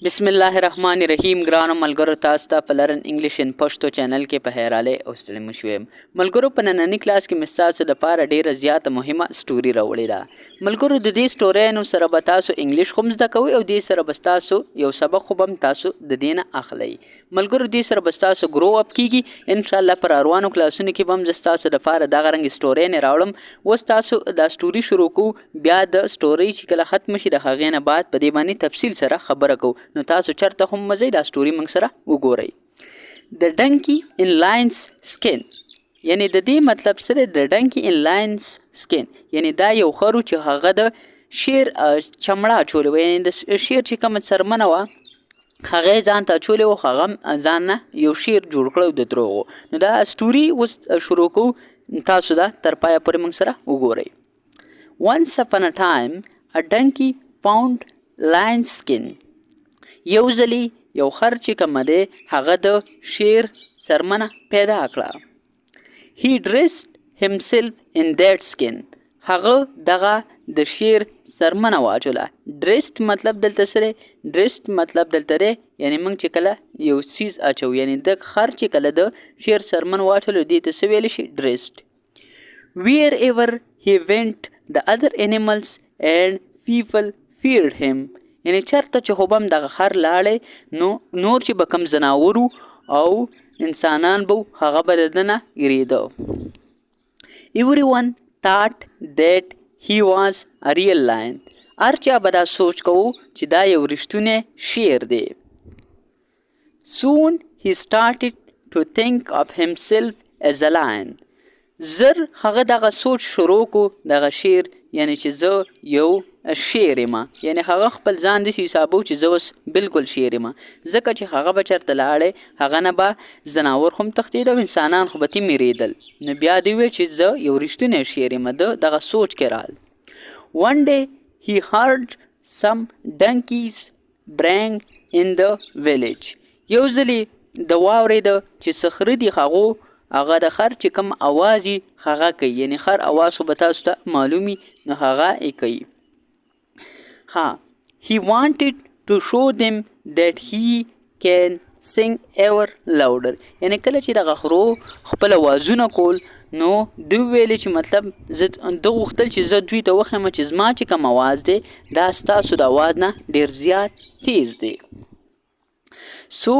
بسم الله الرحمن الرحیم. ګرانو ملګرو، تاسو ته په لرن انګلیش ان پښتو چینل کې په هراله اوسلی مشوم. ملګرو، په نننی کلاس کې مستاسو د پاره ډیره زیاته مهمه سټوري راوړې ده. ملګرو، د دې سټورینو سره به تاسو انګلیش هم زده کوئ او دې سره به تاسو یو سبق خو هم تاسو د دینه اخلئ. ملګرو، دې سره به تاسو ګرو اپ کیږي ان شاء الله. پر روانو کلاسونو کې به هم تاسو د پاره دغه رنګ سټورین راوړم. اوس تاسو دا سټوري شروع کو، بیا د سټوري چې کله ختم شي د هغې نه بعد په دې باندې تفصیل سره خبره کو. نو تاسو چرته هم مزه دا سټوري موږ سره وګورئ. د ډنکی ان لاینز سکین، یعنی د دې مطلب سره د ډنکی ان لاینز سکین یعنی دا یو خرو چې هغه د شیر چمړه اچولې وه، یعنی د شیر چې کومه څرمنه وه هغه ځان ته اچولې وه، هغه ځان نه یو شیر جوړ کړی د دروغو. نو دا سټوري اوس شروع کوو، تاسو دا تر پایه پورې موږ سره وګورئ. Once upon a time a donkey found lion skin. یو ځلی یو خر چې کومه دی هغه د شیر څرمنه پیدا کړه. He dressed himself in that skin. هغه دغه د شیر څرمنه واچوله. dressed مطلب دلته سره dressed مطلب دلته دی یعنی موږ چې کله یو څیز اچو، یعنی د خر چې کله د شیر څرمن واچولو دې ته څه ویلی شي؟ dressed. Wherever he went the other animals and people feared him. یعنی چرته چې خو به هم دغه خر لاړی نو نور چې به کوم ځناورو او انسانان به هغه به د ده نه یریده. Everyone thought that he was a real lion. هر چا به دا سوچ کوو چې دا یو رښتونی شیر دی. Soon he started to think of himself as a lion. زر هغه دغه سوچ شروع کو دغه شیر، یعنی چې زه یو شیر یم، یعنی هغه خپل ځان داسې حسابو چې زه اوس بالکل شیر یم، ځکه چې هغه به چېرته لاړی هغه نه به ځناور خو هم تښتېده او انسانان خو به ترې میرېدل. نو بیا دوی ویل چې زه یو رښتونی شیر یم. ده دغه سوچ کې رال. One day he heard some donkeys braying in the village. یو ځلې د واورېده چې څه خره دي هغه د خر چې کوم اواز یې هغه کوي، یعنی خر اواز خو به تاسو ته معلوم وي نو هغه یې کوي. He wanted to show them that he can sing ever louder. یعنی کله چې دغه خرو خپل اوازونه کول نو دوی ویلې چې مطلب ده غوښتل چې زه دوی ته وښیم چې زما چې کوم اواز دی دا ستاسو د اواز نه ډېر زیات تیز دی. So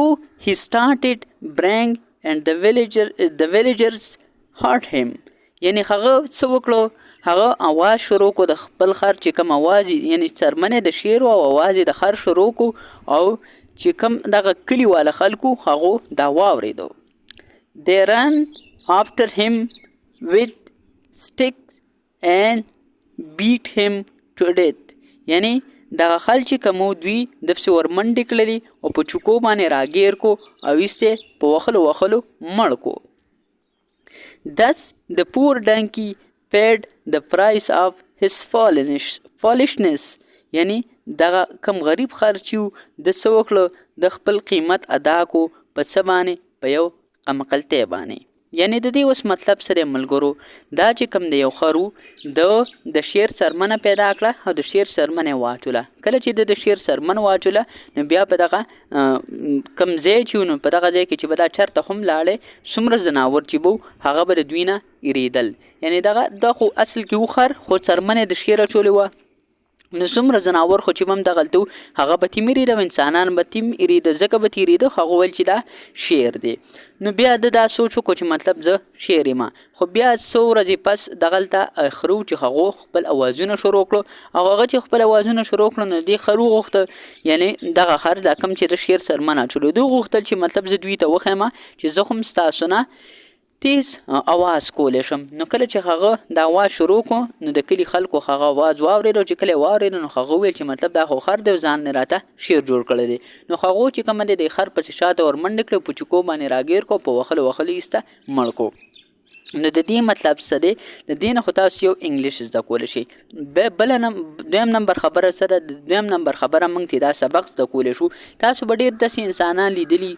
he started braying and the villagers heard him. یعنی هغه څه وکړو، هغه اواز شروع کو د خپل خر چې کوم اواز یعنی څرمنې د شیر او اواز د خر شروع کو او چې کوم دغه کلیواله خلکو هغو دا واورېدو. They ran after him with sticks and beat him to death. یعنی دغه خل چې کومو دوی د پسې ورمنډې کړلې او په چوکو باندې راګیر کو او ایستې په وخلو مړ کو. Thus the poor donkey paid the price of his foolishness. یعنی دغه کم غریب خر چې د څه وکړو د خپل قیمت ادا کو په څه باندې؟ په یو قمقلتۍ باندې. یعنی د دې اوس مطلب سره ملګرو دا چې کوم د یو خرو د شیر څرمنه پیدا کړه او د شیر څرمنه واچوله. کله چې د شیر څرمن واچوله نو بیا په دغه کم ځای چې نو په دغه ځای کې چې به دا چېرته هم لاړی څومره ځناور چې به هغه به د دوی نه یریدل. یعنی دا خو اصل کې و خر، خو څرمنه د شیر اچولې وه نو څومره ځناور خو چې به هم دغلته هغه به ترې میرېده او انسانان به ترې یریده، ځکه به تېرېده. هغه ویل چې دا شیر دی. نو بیا ده دا سوچ وکړو چې مطلب زه شیر یم. خو بیا څو ورځې پس دغلته خرو چې هغو خپل اوازونه شروع کړو او هغه چې خپل اوازونه شروع کړو نو دې خرو غوښته، یعنی دغه خر دا کوم چې د شیر څرمن اچولو دوی غوښتل چې مطلب زه دوی ته وښیم چې زه هم ستاسو نه تیز اواز کولی شم. نو کله چې هغه د اواز شروع کو نو د کلي خلکو هغه اواز واورېد، چې کله یې واورېد نو هغه ویل چې مطلب دا خو خر دی او ځان نه راته شیر جوړ کړی دی. نو هغو چې کومه دی د خر پسې شاته ورمنډې کړې، په چوکو باندې راګیر کو، په وخلو ایسته مړ کو. نو د دې مطلب څه دی؟ د دې نه خو تاسو یو انګلیش زده کولی شئ. دویم نمبر خبره څه ده؟ د دویم نمبر خبره موږ ته دا سبق زده کولی شو. تاسو به ډېر داسې انسانان لیدلي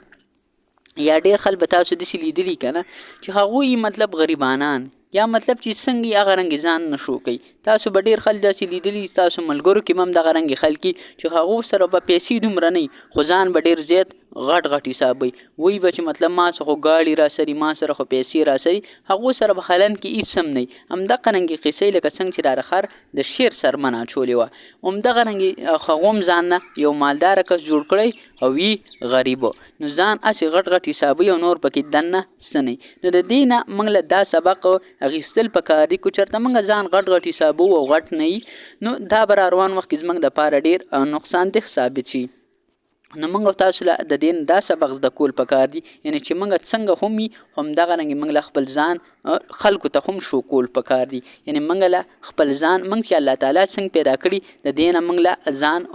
یا ډېر خلک به تاسو داسې لیدلي که نه چې هغوی مطلب غریبانان یا مطلب چې څنګه هغه رنګ ځان نه شو کوي. تاسو به ډېر خلک داسې لیدلي تاسو ملګرو کې هم دغه رنګ خلک چې هغو سره به پیسې دومره نه خو ځان به ډېر زیات غټ حسابوي. وایي به چې مطلب ما څه خو ګاډي راسري، ما سره خو پیسې راسري، هغو سره به حالن کې هېڅ هم نه وي. همدغه رنګې قصې لکه څنګه چې دا خر د شیر سرمن اچولې وه، همدغه رنګې هغو هم ځان نه یو مالداره کس جوړ کړی او وي غریبو. نو ځان هسې غټ حسابوي او نور پکې دننه څه نه وي. نو د دې نه موږ له دا سبق اخیستل پکار دي که چېرته موږ ځان غټ حسابو او غټ نه وي نو دا به را روان وخت کې زموږ دپاره ډېر نقصاندeh ثابت شي. نو موږ تاسو له د دې دا سبق زده کول پکار دي، یعنې چې موږ څنګه هم وي همدغه رنګې موږ له خپل ځان خلکو ته هم شو کول پکار دي. یعنې موږ له خپل ځان موږ چې الله تعالی څنګه پیدا کړي د دې نه موږ له ځان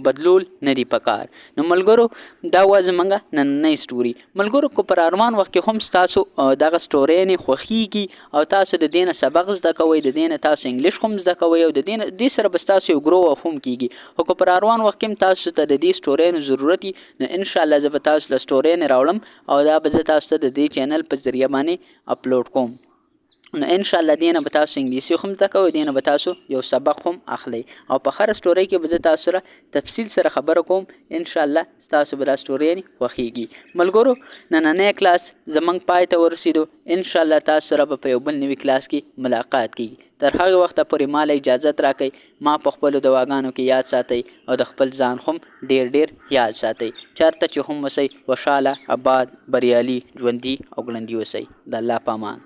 بدلول نه دي پکار. نو ملګرو دا وه زموږ نننۍ سټوري. ملګرو که پر روان وخت کې هم ستاسو دغه سټوریانې خوښیږي او تاسو د دې نه سبق زده کوئ، د دې نه تاسو انګلیش هم زده کوئ او د دې سره به ستاسو یو ګرو اف هم کیږي. خو که پر روان وخت کې هم تاسو ته د دې سټوریانو ضرورت نو ان شاء الله زه به تاسو له سټوریانې راوړم او دا به زه تاسو ته د دې چینل په ذریعه باندې اپلوډ کوم. نو ان شاء الله دې نه به تاسو انګلیسي هم زده کوئ، دې نه به تاسو یو سبق هم اخلئ او په هره سټورۍ کې به زه تاسو سره تفصیل سره خبره کوم. ان شاء الله ستاسو به دا سټوریانې خوښیږي. ملګرو نننی کلاس زموږ پای ته ورسېدو. ان شاء الله تاسو سره به په یو بل نوي کلاس کې ملاقات کیږي. تر هغه وخته پورې ماله اجازت راکئ. ما په خپلو دواګانو کې یاد ساتئ او د خپل ځان هم ډېر یاد ساتئ. چېرته چې هم اوسئ خوشحاله، اباد، بریالي، ژوندي او ګړندي اوسئ. د الله په امان.